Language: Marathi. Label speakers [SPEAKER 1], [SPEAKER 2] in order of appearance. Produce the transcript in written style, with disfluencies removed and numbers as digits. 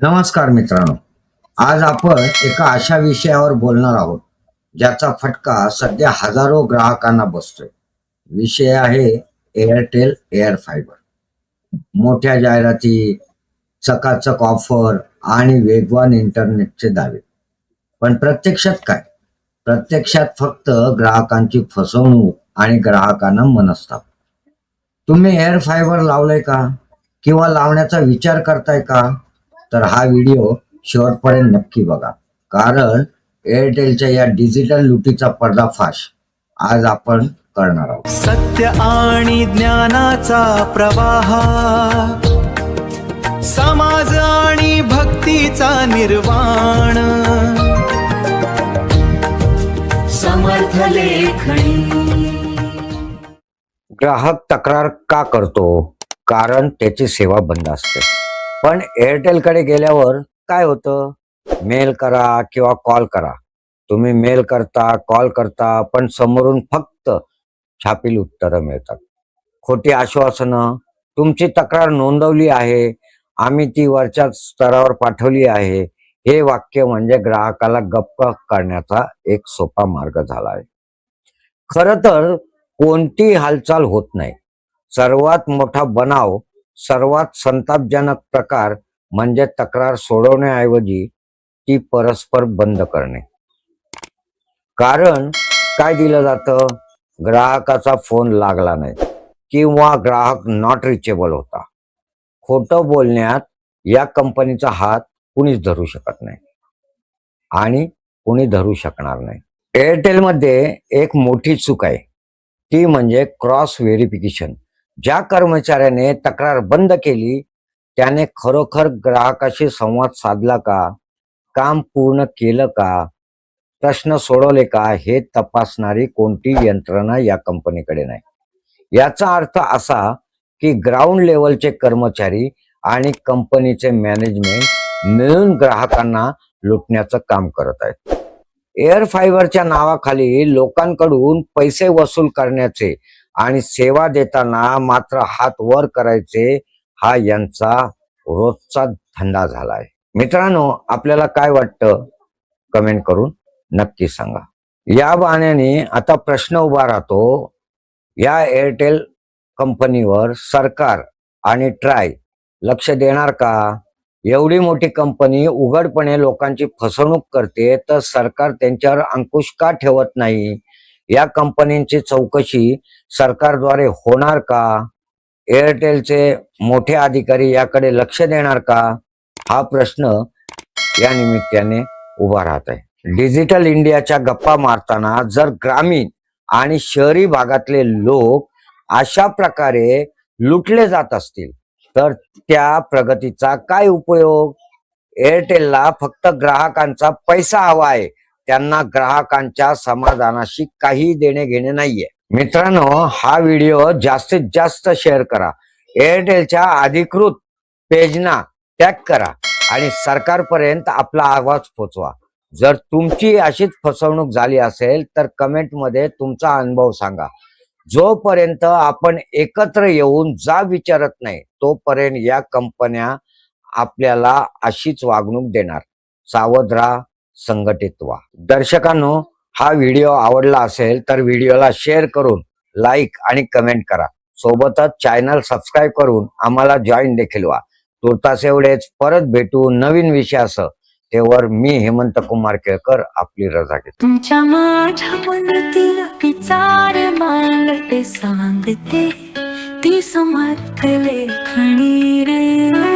[SPEAKER 1] नमस्कार मित्रांनो, आज आपण एका अशा विषयावर बोलणार आहोत ज्याचा फटका सध्या हजारो ग्राहकांना बसतोय. विषय आहे एअरटेल एअर फायबर. मोठ्या जाहिराती, चकाचक ऑफर आणि वेगवान इंटरनेटचे दावे. पण प्रत्यक्षात काय? प्रत्यक्षात फक्त ग्राहकांची फसवणूक आणि ग्राहकांना मनस्ताप. तुम्ही एअर फायबर लावलंय का? किंवा लावण्याचा विचार करताय का? तर हा व्हिडिओ शेवटपर्यंत नक्की बघा, कारण एअरटेलच्या या डिजिटल लुटीचा पर्दाफाश आज आपण करणार आहोत.
[SPEAKER 2] सत्य आणि ज्ञानाचा प्रवाह, समाज आणि भक्तीचा निर्वाण, समर्थ लेखणी.
[SPEAKER 1] ग्राहक तक्रार का करतो? कारण त्याची सेवा बंद असते. पण एअरटेलकडे गेल्यावर काय होतं? मेल करा किंवा कॉल करा. तुम्ही मेल करता, कॉल करता, पण समोरून फक्त छापील उत्तरं मिळतात. खोटी आश्वासनं, तुमची तक्रार नोंदवली आहे, आम्ही ती वरच्या स्तरावर पाठवली आहे. हे वाक्य म्हणजे ग्राहकाला गप्प करण्याचा एक सोपा मार्ग झाला आहे. खरं तर कोणती हालचाल होत नाही. सर्वात मोठा बनाव, सर्वात संतापजनक प्रकार म्हणजे तक्रार सोडवण्याऐवजी ती परस्पर बंद करणे. कारण काय दिलं जातं? ग्राहकाचा फोन लागला नाही किंवा ग्राहक नॉट रिचेबल होता. खोटं बोलण्यात या कंपनीचा हात कुणीच धरू शकत नाही आणि कुणी धरू शकणार नाही. एअरटेलमध्ये एक मोठी चूक आहे, ती म्हणजे क्रॉस व्हेरिफिकेशन. ज्या कर्मचाऱ्याने तक्रार बंद केली त्याने खरोखर ग्राहकाशी संवाद साधला का, काम पूर्ण केलं का, प्रश्न सोडवले का हे तपासणारी कोणती यंत्रणा या कंपनीकडे नाही. याचा अर्थ असा की ग्राउंड लेवलचे कर्मचारी आणि कंपनीचे मॅनेजमेंट मिळून ग्राहकांना लुटण्याचं काम करत आहेत. एअर फायबरच्या नावाखाली लोकांकडून पैसे वसूल करण्याचे आणि सेवा देताना मात्र हात वर करायचे, हा यांचा रोजचा धंदा झालाय. मित्रांनो, आपल्याला काय वाटतं? कमेंट करून नक्की सांगा. या बहाण्याने आता प्रश्न उभा राहतो, या एअरटेल कंपनीवर सरकार आणि ट्राय लक्ष देणार का? एवढी मोठी कंपनी उघडपणे लोकांची फसवणूक करते, तर सरकार त्यांच्यावर अंकुश का ठेवत नाही? या कंपनीची चौकशी सरकारद्वारे होणार का? एअरटेलचे मोठे अधिकारी याकडे लक्ष देणार का? हा प्रश्न या निमित्ताने उभा राहत आहे. डिजिटल इंडियाच्या गप्पा मारताना जर ग्रामीण आणि शहरी भागातले लोक अशा प्रकारे लुटले जात असतील तर त्या प्रगतीचा काय उपयोग? एअरटेलला फक्त ग्राहकांचा पैसा हवा आहे, त्यांना ग्राहकांच्या समाधानाशी काही देणे घेणे नाहीये. मित्रांनो, हा व्हिडिओ जास्तीत जास्त शेअर करा, एअरटेलच्या अधिकृत पेजना टॅग करा आणि सरकारपर्यंत आपला आवाज पोचवा. जर तुमची अशीच फसवणूक झाली असेल तर कमेंटमध्ये तुमचा अनुभव सांगा. जोपर्यंत आपण एकत्र येऊन जा विचारत नाही तोपर्यंत या कंपन्या आपल्याला अशीच वागणूक देणार. सावध राहा, संघटित व्हा. दर्शकांनो, हा व्हिडिओ आवडला असेल तर व्हिडिओला शेअर करून लाईक आणि कमेंट करा. सोबतच चॅनल सबस्क्राईब करून आम्हाला जॉईन देखील व्हा. तुर्तास एवढेच. परत भेटू नवीन विषयासह. तेव्हा मी हेमंत कुमार केळकर आपली रजा घेतो.
[SPEAKER 3] तुमच्या माझ्या मनातील विचार मांडते सांगते ती समर्थ लेखणी रे.